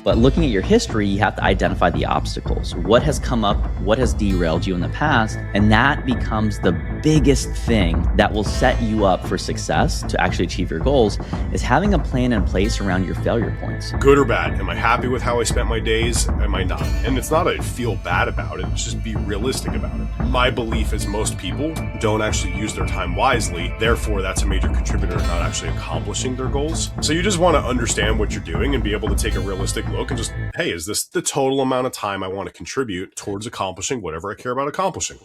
But looking at your history, you have to identify the obstacles. What has come up? What has derailed you in the past? And that becomes the biggest thing that will set you up for success to actually achieve your goals, is having a plan in place around your failure points. Good or bad? Am I happy with how I spent my days? Am I not? And it's not I feel bad about it. It's just be realistic about it. My belief is most people don't actually use their time wisely. Therefore, that's a major contributor to not actually accomplishing their goals. So you just want to understand what you're doing and be able to take a realistic look and just, hey, is this the total amount of time I want to contribute towards accomplishing whatever I care about accomplishing?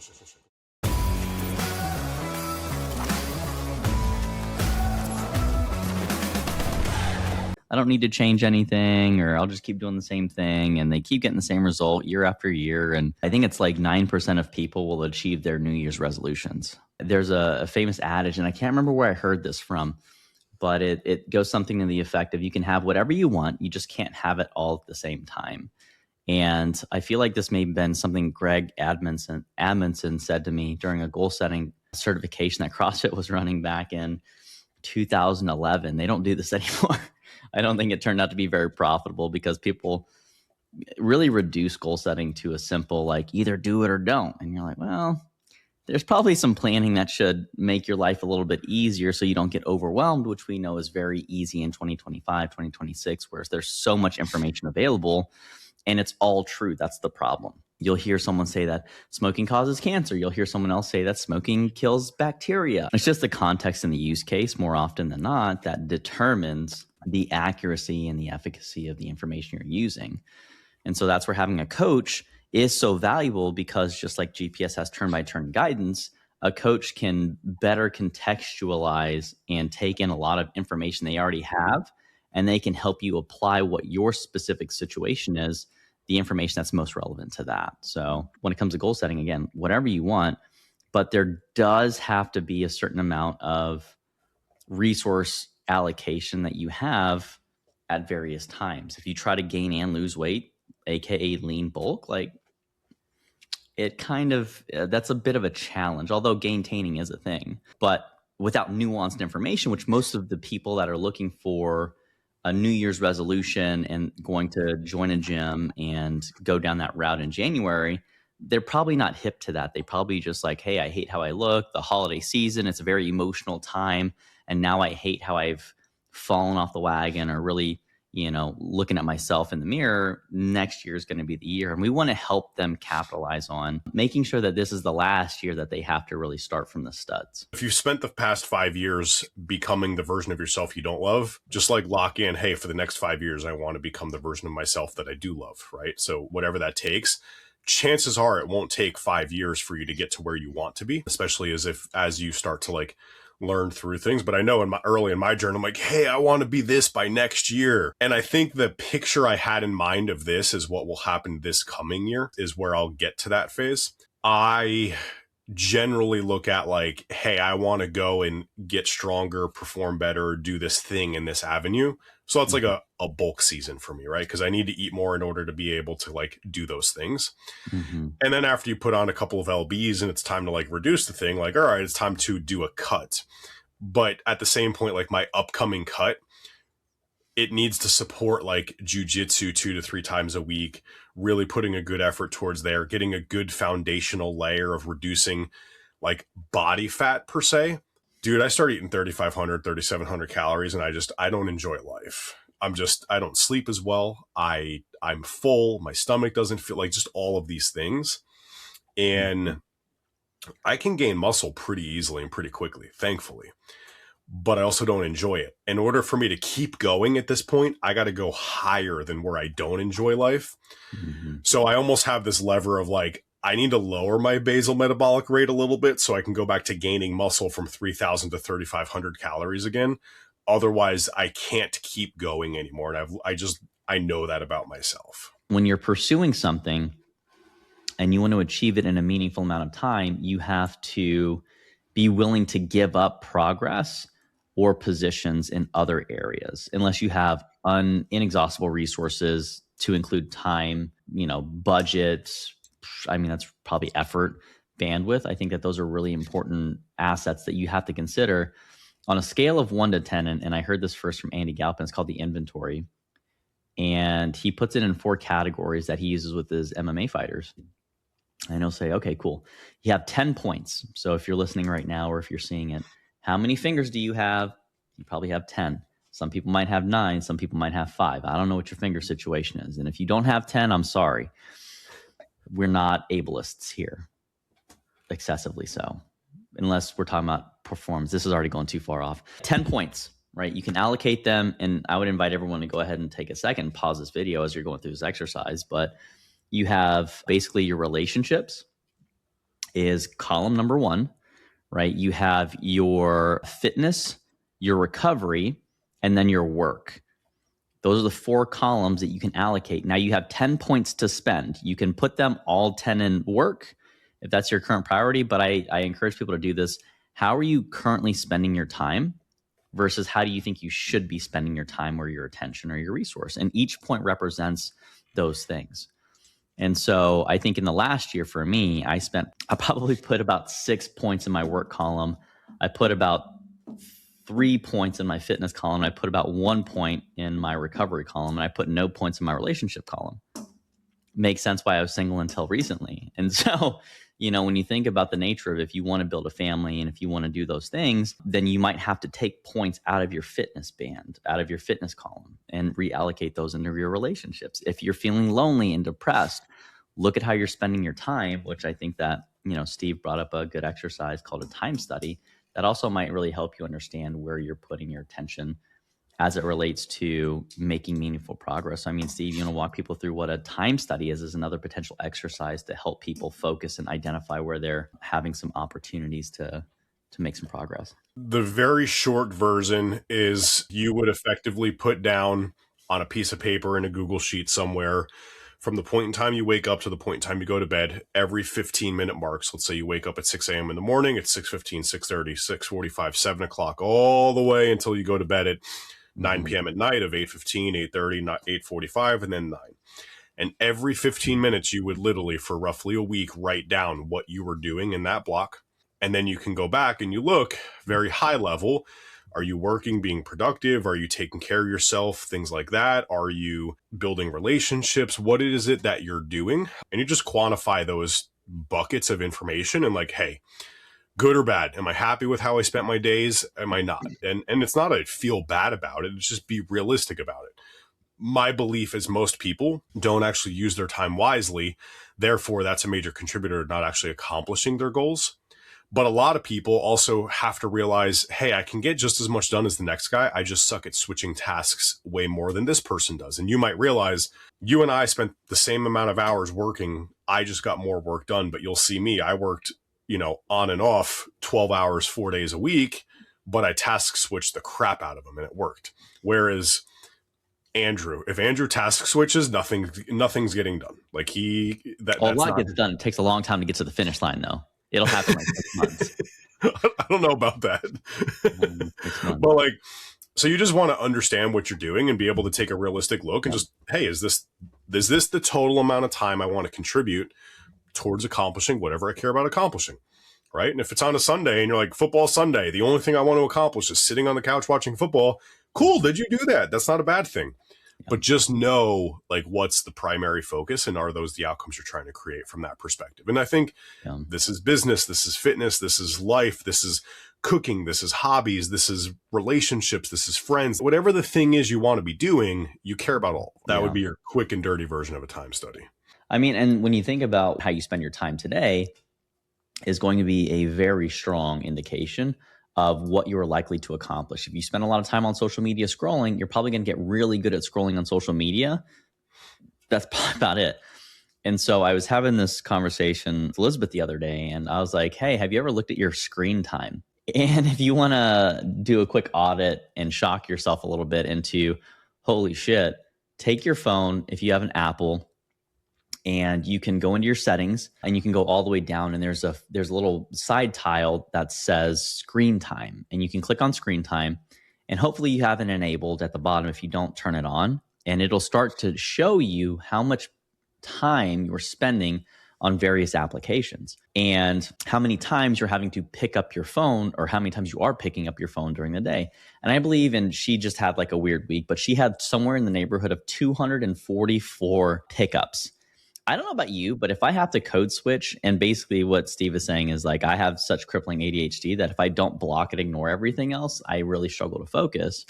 I don't need to change anything, or I'll just keep doing the same thing. And they keep getting the same result year after year. And I think it's like 9% of people will achieve their New Year's resolutions. There's a famous adage, and I can't remember where I heard this from, but it goes something to the effect of, you can have whatever you want, you just can't have it all at the same time. And I feel like this may have been something Greg Admonson said to me during a goal setting certification that CrossFit was running back in 2011. They don't do this anymore. I don't think it turned out to be very profitable, because people really reduce goal setting to a simple, like, either do it or don't. And you're like, well, there's probably some planning that should make your life a little bit easier so you don't get overwhelmed, which we know is very easy in 2025, 2026, whereas there's so much information available and it's all true. That's the problem. You'll hear someone say that smoking causes cancer. You'll hear someone else say that smoking kills bacteria. It's just the context and the use case more often than not that determines the accuracy and the efficacy of the information you're using. And so that's where having a coach is so valuable, because just like GPS has turn-by-turn guidance, a coach can better contextualize and take in a lot of information they already have, and they can help you apply what your specific situation is, the information that's most relevant to that. So when it comes to goal setting, again, whatever you want, but there does have to be a certain amount of resource allocation that you have at various times. If you try to gain and lose weight, aka lean bulk, like, it kind of, that's a bit of a challenge, although gaintaining is a thing. But without nuanced information, which most of the people that are looking for a New Year's resolution and going to join a gym and go down that route in January, they're probably not hip to that. They probably just like, hey, I hate how I look. The holiday season, it's a very emotional time. And now I hate how I've fallen off the wagon, or really, looking at myself in the mirror. Next year is going to be the year. And we want to help them capitalize on making sure that this is the last year that they have to really start from the studs. If you've spent the past 5 years becoming the version of yourself you don't love, just like lock in, hey, for the next 5 years, I want to become the version of myself that I do love, right? So whatever that takes, chances are it won't take 5 years for you to get to where you want to be, especially as you start to like learn through things. But I know early in my journey, I'm like, hey, I want to be this by next year. And I think the picture I had in mind of this is what will happen this coming year, is where I'll get to that phase. I generally look at like, hey, I want to go and get stronger, perform better, do this thing in this avenue. So that's like a bulk season for me, right? Because I need to eat more in order to be able to like do those things. Mm-hmm. And then after you put on a couple of LBs and it's time to like reduce the thing, like, all right, it's time to do a cut. But at the same point, like my upcoming cut, it needs to support like jujitsu 2 to 3 times a week, really putting a good effort towards there, getting a good foundational layer of reducing like body fat per se. Dude, I start eating 3,500, 3,700 calories and I don't enjoy life. I don't sleep as well. I'm full. My stomach doesn't feel like, just all of these things. And I can gain muscle pretty easily and pretty quickly, thankfully. But I also don't enjoy it. In order for me to keep going at this point, I got to go higher than where I don't enjoy life. Mm-hmm. So I almost have this lever of like, I need to lower my basal metabolic rate a little bit so I can go back to gaining muscle from 3,000 to 3,500 calories again. Otherwise, I can't keep going anymore. And I know that about myself. When you're pursuing something and you want to achieve it in a meaningful amount of time, you have to be willing to give up progress or positions in other areas, unless you have inexhaustible resources to include time, budget. I mean, that's probably effort, bandwidth. I think that those are really important assets that you have to consider on a scale of 1 to 10. And I heard this first from Andy Galpin. It's called the inventory. and he puts it in 4 categories that he uses with his MMA fighters. And he'll say, okay, cool. You have 10 points. So if you're listening right now, or if you're seeing it, how many fingers do you have? You probably have 10. Some people might have 9. Some people might have 5. I don't know what your finger situation is. And if you don't have 10, I'm sorry. We're not ableists here, excessively so, unless we're talking about performance. This is already going too far off. 10 points, right? You can allocate them. And I would invite everyone to go ahead and take a second, pause this video as you're going through this exercise. But you have basically your relationships is column number 1, right? You have your fitness, your recovery, and then your work. Those are the 4 columns that you can allocate. Now you have 10 points to spend. You can put them all 10 in work if that's your current priority, but I encourage people to do this. How are you currently spending your time versus how do you think you should be spending your time or your attention or your resource? And each point represents those things. And so I think in the last year for me, I probably put about 6 points in my work column. I put about 3 points in my fitness column. I put about 1 point in my recovery column, and I put no points in my relationship column. Makes sense why I was single until recently. And so, when you think about the nature of if you want to build a family and if you want to do those things, then you might have to take points out of your fitness band, out of your fitness column, and reallocate those into your relationships. If you're feeling lonely and depressed, look at how you're spending your time, which I think that, Steve brought up a good exercise called a time study that also might really help you understand where you're putting your attention as it relates to making meaningful progress. I mean, Steve, you want to walk people through what a time study is another potential exercise to help people focus and identify where they're having some opportunities to make some progress. The very short version is you would effectively put down on a piece of paper in a Google Sheet somewhere, from the point in time you wake up to the point in time you go to bed, every 15-minute marks. Let's say you wake up at 6 a.m. in the morning, it's 6:15, 6:30, 6:45, 7 o'clock, all the way until you go to bed at 9 p.m. at night of 8:15, 8:30, 8:45, and then 9. And every 15 minutes, you would literally, for roughly a week, write down what you were doing in that block. And then you can go back and you look very high level. Are you working, being productive? Are you taking care of yourself? Things like that. Are you building relationships? What is it that you're doing? And you just quantify those buckets of information and like, hey, good or bad? Am I happy with how I spent my days? Am I not? And it's not a feel bad about it. It's just be realistic about it. My belief is most people don't actually use their time wisely. Therefore, that's a major contributor to not actually accomplishing their goals. But a lot of people also have to realize, hey, I can get just as much done as the next guy. I just suck at switching tasks way more than this person does. And you might realize you and I spent the same amount of hours working. I just got more work done. But you'll see me, I worked, on and off 12 hours, 4 days a week, but I task switched the crap out of them and it worked. Whereas Andrew, if Andrew task switches, nothing's getting done. Like a lot gets done. It takes a long time to get to the finish line though. It'll happen like 6 months. I don't know about that. But so you just want to understand what you're doing and be able to take a realistic look and just, hey, is this the total amount of time I want to contribute towards accomplishing whatever I care about accomplishing, right? And if it's on a Sunday and you're like, football Sunday, the only thing I want to accomplish is sitting on the couch watching football, cool, did you do that? That's not a bad thing. But just know what's the primary focus and are those the outcomes you're trying to create from that perspective. And I think this is business, this is fitness, this is life, this is cooking, this is hobbies, this is relationships, this is friends. Whatever the thing is you want to be doing, you care about all. That would be your quick and dirty version of a time study. I mean, and when you think about how you spend your time today is going to be a very strong indication of what you're likely to accomplish. If you spend a lot of time on social media scrolling, you're probably going to get really good at scrolling on social media. That's probably about it. And so I was having this conversation with Elizabeth the other day, and I was like, hey, have you ever looked at your screen time? And if you want to do a quick audit and shock yourself a little bit into, holy shit, take your phone, if you have an Apple, and you can go into your settings and you can go all the way down, and there's a little side tile that says screen time, and you can click on screen time, and hopefully you have it enabled at the bottom if you don't turn it on, and it'll start to show you how much time you're spending on various applications, and how many times you're having to pick up your phone, or how many times you are picking up your phone during the day. And I believe, and she just had like a weird week, but she had somewhere in the neighborhood of 244 pickups. I don't know about you, but if I have to code switch, and basically what Steve is saying is like, I have such crippling ADHD that if I don't block and ignore everything else, I really struggle to focus.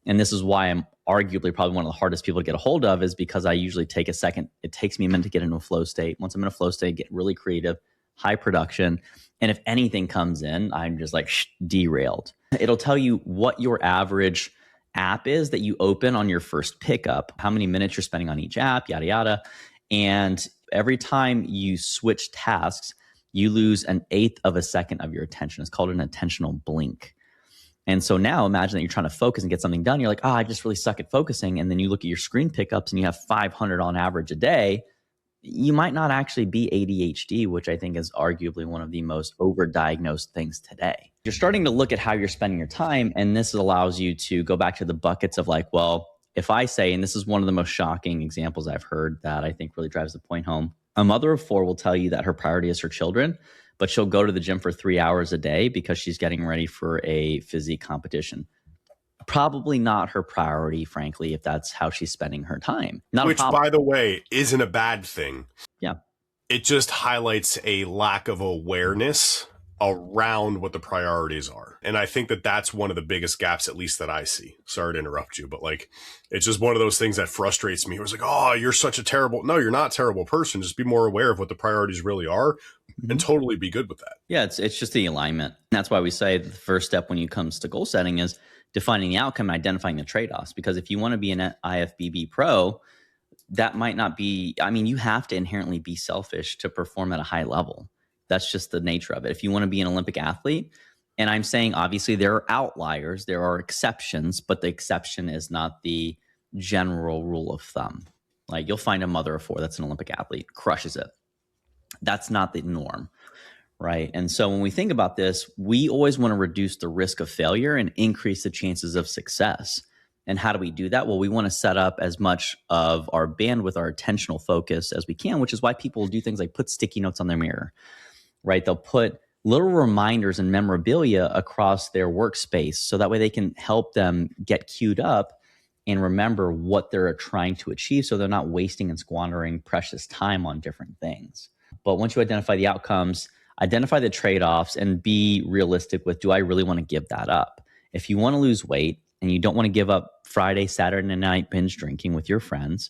And this is why I'm arguably probably one of the hardest people to get a hold of, is because I usually take a second. It takes me a minute to get into a flow state. Once I'm in a flow state, get really creative, high production. And if anything comes in, I'm just like derailed. It'll tell you what your average app is that you open on your first pickup, how many minutes you're spending on each app, yada, yada. And every time you switch tasks, you lose 1/8 of a second of your attention. It's called an attentional blink. And so now imagine that you're trying to focus and get something done. You're like, I just really suck at focusing. And then you look at your screen pickups and you have 500 on average a day. You might not actually be ADHD, which I think is arguably one of the most overdiagnosed things today. You're starting to look at how you're spending your time. And this allows you to go back to the buckets of like, well, if I say, and this is one of the most shocking examples I've heard that I think really drives the point home. A mother of 4 will tell you that her priority is her children, but she'll go to the gym for 3 hours a day because she's getting ready for a physique competition. Probably not her priority, frankly, if that's how she's spending her time. Which, by the way, isn't a bad thing. Yeah. It just highlights a lack of awareness around what the priorities are. And I think that that's one of the biggest gaps, at least that I see. Sorry to interrupt you, but like, it's just one of those things that frustrates me. It was like, oh, you're such a terrible, no, you're not a terrible person. Just be more aware of what the priorities really are and totally be good with that. Yeah. It's just the alignment. That's why we say the first step when it comes to goal setting is defining the outcome and identifying the trade-offs. Because if you want to be an IFBB pro, that might not be, I mean, you have to inherently be selfish to perform at a high level. That's just the nature of it. If you want to be an Olympic athlete, and I'm saying obviously there are outliers, there are exceptions, but the exception is not the general rule of thumb. Like you'll find a mother of 4 that's an Olympic athlete, crushes it. That's not the norm, right? And so when we think about this, we always want to reduce the risk of failure and increase the chances of success. And how do we do that? Well, we want to set up as much of our bandwidth, our attentional focus as we can, which is why people do things like put sticky notes on their mirror, right? They'll put little reminders and memorabilia across their workspace so that way they can help them get queued up and remember what they're trying to achieve so they're not wasting and squandering precious time on different things. But once you identify the outcomes, identify the trade-offs, and be realistic with, do I really want to give that up? If you want to lose weight and you don't want to give up Friday, Saturday night binge drinking with your friends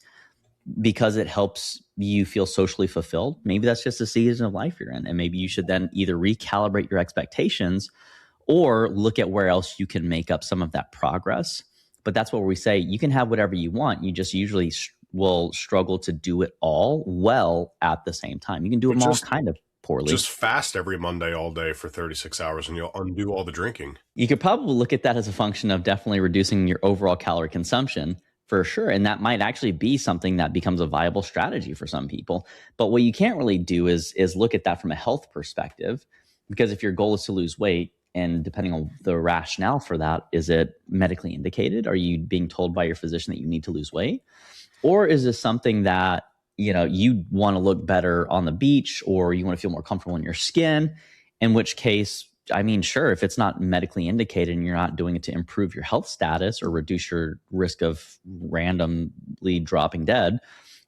because it helps you feel socially fulfilled, maybe that's just a season of life you're in. And maybe you should then either recalibrate your expectations or look at where else you can make up some of that progress. But that's what we say. You can have whatever you want. You just usually will struggle to do it all well at the same time. You can do them all kind of poorly. Just fast every Monday all day for 36 hours and you'll undo all the drinking. You could probably look at that as a function of definitely reducing your overall calorie consumption for sure. And that might actually be something that becomes a viable strategy for some people. But what you can't really do is look at that from a health perspective, because if your goal is to lose weight, and depending on the rationale for that, is it medically indicated? Are you being told by your physician that you need to lose weight? Or is this something that, you want to look better on the beach, or you want to feel more comfortable in your skin? In which case, I mean, sure, if it's not medically indicated and you're not doing it to improve your health status or reduce your risk of randomly dropping dead,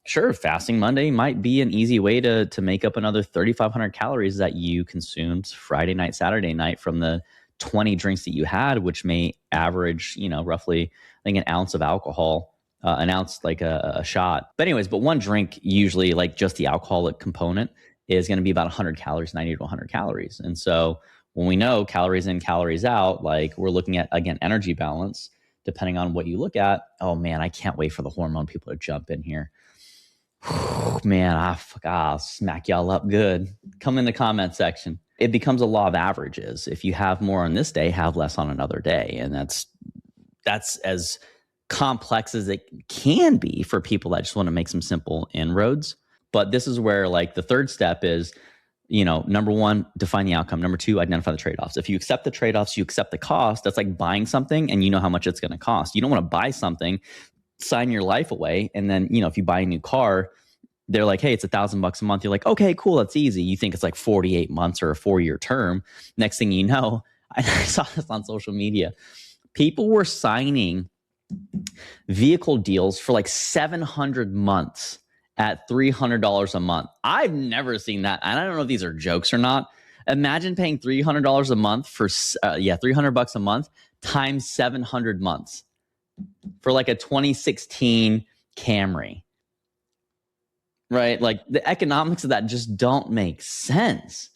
sure, fasting Monday might be an easy way to make up another 3,500 calories that you consumed Friday night, Saturday night from the 20 drinks that you had, which may average, roughly, I think, an ounce of alcohol, an ounce like a shot. But anyways, one drink, usually like just the alcoholic component, is going to be about 100 calories, 90 to 100 calories. And so when we know calories in, calories out, like we're looking at, again, energy balance, depending on what you look at. Oh man, I can't wait for the hormone people to jump in here. Man, I'll smack y'all up good. Come in the comment section. It becomes a law of averages. If you have more on this day, have less on another day. And that's as complex as it can be for people that just want to make some simple inroads. But this is where like the third step is, number one, define the outcome. Number two, identify the trade-offs. If you accept the trade-offs, you accept the cost. That's like buying something and you know how much it's going to cost. You don't want to buy something, sign your life away, and then, if you buy a new car, they're like, hey, it's $1,000 a month. You're like, okay, cool. That's easy. You think it's like 48 months or a 4-year term. Next thing you know, I saw this on social media. People were signing vehicle deals for like 700 months at $300 a month. I've never seen that. And I don't know if these are jokes or not. Imagine paying $300 a month for, $300 a month times 700 months for like a 2016 Camry, right? Like the economics of that just don't make sense.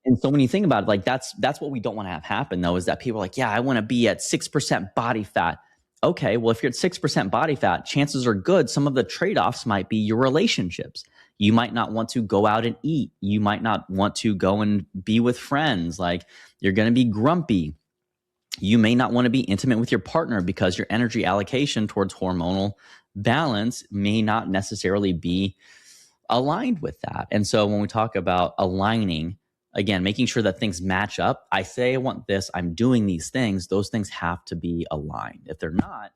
And so when you think about it, like that's what we don't want to have happen though, is that people are like, yeah, I want to be at 6% body fat. Okay, well, if you're at 6% body fat, chances are good some of the trade-offs might be your relationships. You might not want to go out and eat. You might not want to go and be with friends. Like you're going to be grumpy. You may not want to be intimate with your partner because your energy allocation towards hormonal balance may not necessarily be aligned with that. And so when we talk about aligning, again, making sure that things match up. I say I want this, I'm doing these things. Those things have to be aligned. If they're not,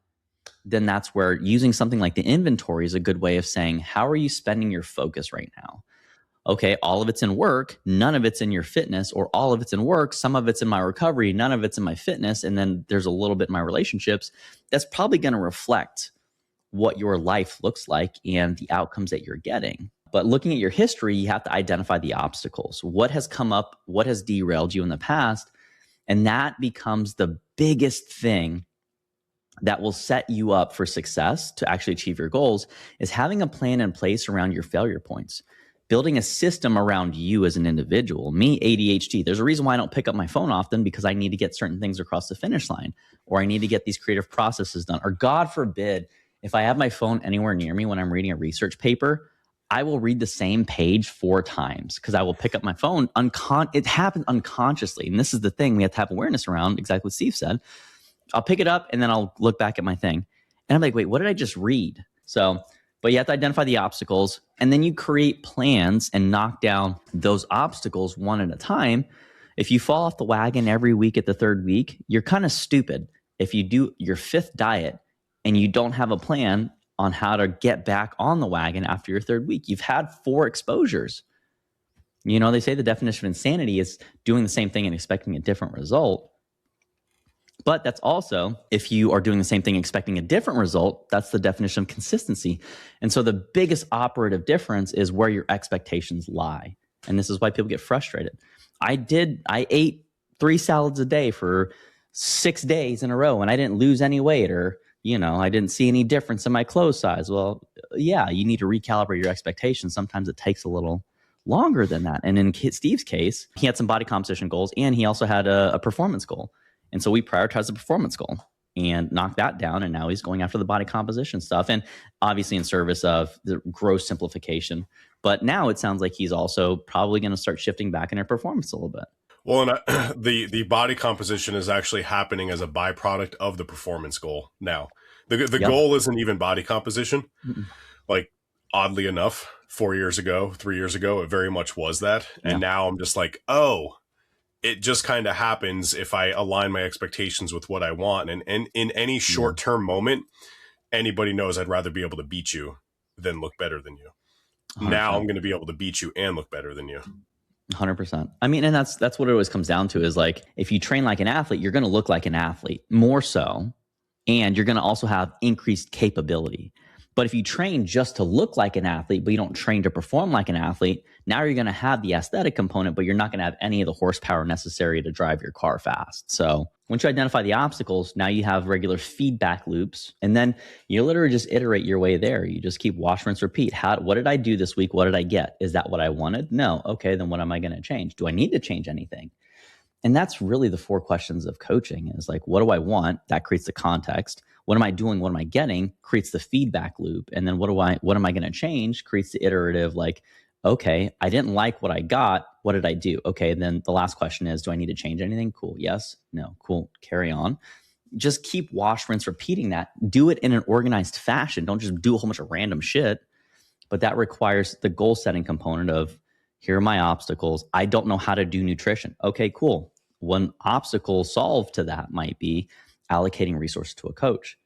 then that's where using something like the inventory is a good way of saying, how are you spending your focus right now? Okay, all of it's in work, none of it's in your fitness, or all of it's in work, some of it's in my recovery, none of it's in my fitness, and then there's a little bit in my relationships. That's probably going to reflect what your life looks like and the outcomes that you're getting. But looking at your history, you have to identify the obstacles. What has come up? What has derailed you in the past? And that becomes the biggest thing that will set you up for success to actually achieve your goals, is having a plan in place around your failure points, building a system around you as an individual. Me, ADHD, there's a reason why I don't pick up my phone often, because I need to get certain things across the finish line, or I need to get these creative processes done. Or God forbid, if I have my phone anywhere near me when I'm reading a research paper, I will read the same page 4 times because I will pick up my phone. It happens unconsciously. And this is the thing we have to have awareness around, exactly what Steve said. I'll pick it up and then I'll look back at my thing. And I'm like, wait, what did I just read? So, but you have to identify the obstacles, and then you create plans and knock down those obstacles one at a time. If you fall off the wagon every week at the 3rd week, you're kind of stupid. If you do your 5th diet and you don't have a plan on how to get back on the wagon after your 3rd week, you've had 4 exposures. You know, they say the definition of insanity is doing the same thing and expecting a different result. But that's also, if you are doing the same thing expecting a different result, that's the definition of consistency. And so the biggest operative difference is where your expectations lie. And this is why people get frustrated. I ate 3 salads a day for 6 days in a row and I didn't lose any weight, or I didn't see any difference in my clothes size. Well, yeah, you need to recalibrate your expectations. Sometimes it takes a little longer than that. And in Steve's case, he had some body composition goals and he also had a performance goal. And so we prioritized the performance goal and knocked that down. And now he's going after the body composition stuff, and obviously in service of the gross simplification. But now it sounds like he's also probably going to start shifting back into performance a little bit. Well, and the body composition is actually happening as a byproduct of the performance goal now. The goal isn't even body composition. Mm-mm. Like, oddly enough, 4 years ago, 3 years ago, it very much was that. And now I'm just like, oh, it just kind of happens if I align my expectations with what I want. And in any short-term moment, anybody knows I'd rather be able to beat you than look better than you. 100%. Now I'm going to be able to beat you and look better than you. 100%. I mean, and that's what it always comes down to, is like, if you train like an athlete, you're going to look like an athlete more so. And you're going to also have increased capability. But if you train just to look like an athlete, but you don't train to perform like an athlete, now you're going to have the aesthetic component, but you're not going to have any of the horsepower necessary to drive your car fast. So once you identify the obstacles, now you have regular feedback loops, and then you literally just iterate your way there. You just keep wash, rinse, repeat. What did I do this week? What did I get? Is that what I wanted? No. Okay, then what am I going to change? Do I need to change anything? And that's really the 4 questions of coaching, is like, what do I want? That creates the context. What am I doing? What am I getting? Creates the feedback loop. And then what am I going to change? Creates the iterative, like, okay, I didn't like what I got. What did I do? Okay. And then the last question is, do I need to change anything? Cool. Yes. No. Cool. Carry on. Just keep wash, rinse, repeating that. Do it in an organized fashion. Don't just do a whole bunch of random shit. But that requires the goal setting component of, here are my obstacles. I don't know how to do nutrition. Okay, cool. One obstacle solved to that might be allocating resources to a coach.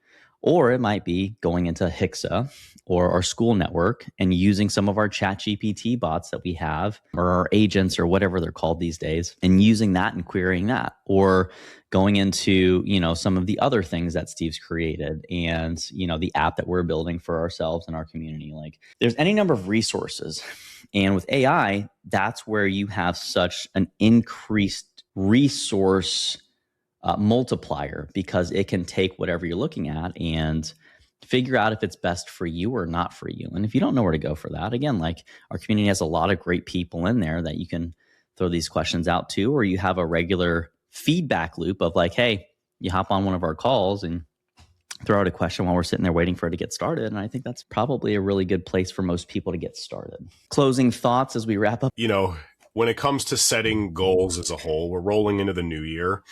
Or it might be going into Hixa or our school network and using some of our ChatGPT bots that we have, or our agents, or whatever they're called these days, and using that and querying that. Or going into, some of the other things that Steve's created and, the app that we're building for ourselves and our community. Like, there's any number of resources. And with AI, that's where you have such an increased resource multiplier, because it can take whatever you're looking at and figure out if it's best for you or not for you. And if you don't know where to go for that, again, like, our community has a lot of great people in there that you can throw these questions out to, or you have a regular feedback loop of like, hey, you hop on one of our calls and throw out a question while we're sitting there waiting for it to get started. And I think that's probably a really good place for most people to get started. Closing thoughts as we wrap up. When it comes to setting goals as a whole, we're rolling into the new year.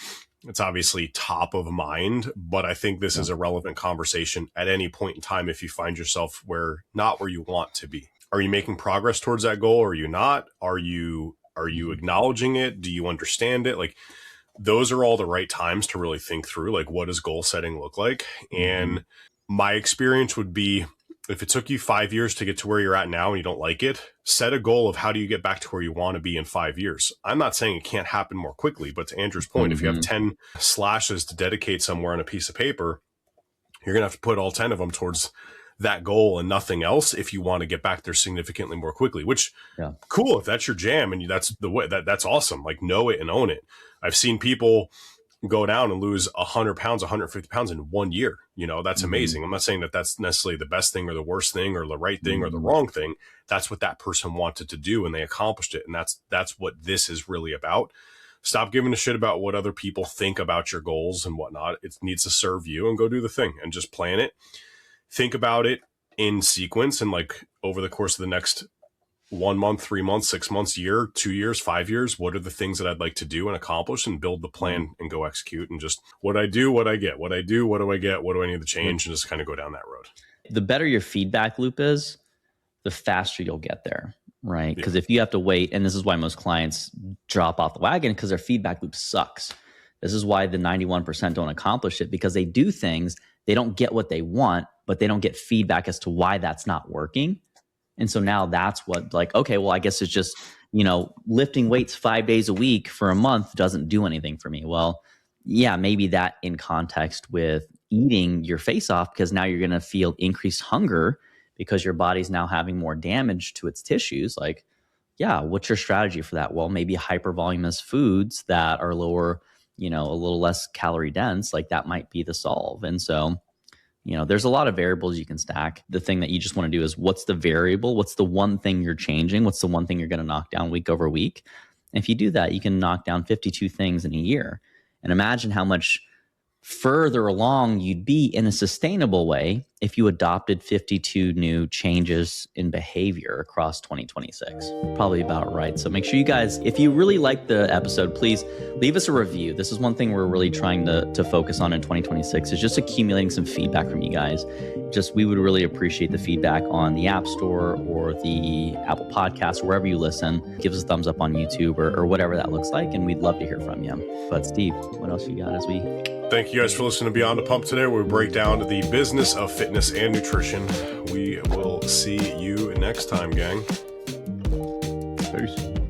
It's obviously top of mind, but I think this is a relevant conversation at any point in time if you find yourself not where you want to be. Are you making progress towards that goal? Or are you not? Are you acknowledging it? Do you understand it? Like, those are all the right times to really think through, like, what does goal setting look like? And my experience would be, if it took you 5 years to get to where you're at now and you don't like it, set a goal of how do you get back to where you want to be in 5 years. I'm not saying it can't happen more quickly, but to Andrew's point, if you have 10 slashes to dedicate somewhere on a piece of paper, you're going to have to put all 10 of them towards that goal and nothing else if you want to get back there significantly more quickly, which cool. If that's your jam and that's the way, that's awesome. Like, know it and own it. I've seen people go down and lose 100 pounds, 150 pounds in 1 year. That's amazing. I'm not saying that that's necessarily the best thing or the worst thing or the right thing or the wrong thing. That's what that person wanted to do and they accomplished it. And that's what this is really about. Stop giving a shit about what other people think about your goals and whatnot. It needs to serve you, and go do the thing and just plan it. Think about it in sequence, and like, over the course of the next 1 month, 3 months, 6 months, year, 2 years, 5 years, what are the things that I'd like to do and accomplish, and build the plan and go execute, and just what I do, what I get, what I do, what do I get, what do I need to change, and just kind of go down that road. The better your feedback loop is, the faster you'll get there, right? Because if you have to wait, and this is why most clients drop off the wagon, because their feedback loop sucks. This is why the 91% don't accomplish it, because they do things, they don't get what they want, but they don't get feedback as to why that's not working. And so now that's what, like, okay, well, I guess it's just, lifting weights 5 days a week for a month doesn't do anything for me. Well, yeah, maybe that in context with eating your face off, because now you're going to feel increased hunger because your body's now having more damage to its tissues. Like, yeah, what's your strategy for that? Well, maybe hypervoluminous foods that are lower, a little less calorie dense, like that might be the solve. And so, there's a lot of variables you can stack. The thing that you just want to do is, what's the variable? What's the one thing you're changing? What's the one thing you're going to knock down week over week? And if you do that, you can knock down 52 things in a year. And imagine how much further along you'd be in a sustainable way if you adopted 52 new changes in behavior across 2026. Probably about right. So make sure you guys, if you really like the episode, please leave us a review. This is one thing we're really trying to focus on in 2026, is just accumulating some feedback from you guys. We would really appreciate the feedback on the App Store or the Apple Podcast, or wherever you listen. Give us a thumbs up on YouTube or whatever that looks like, and we'd love to hear from you. But Steve, what else you got as we... Thank you guys for listening to Beyond the Pump today, where we break down the business of fitness and nutrition. We will see you next time, gang. Peace.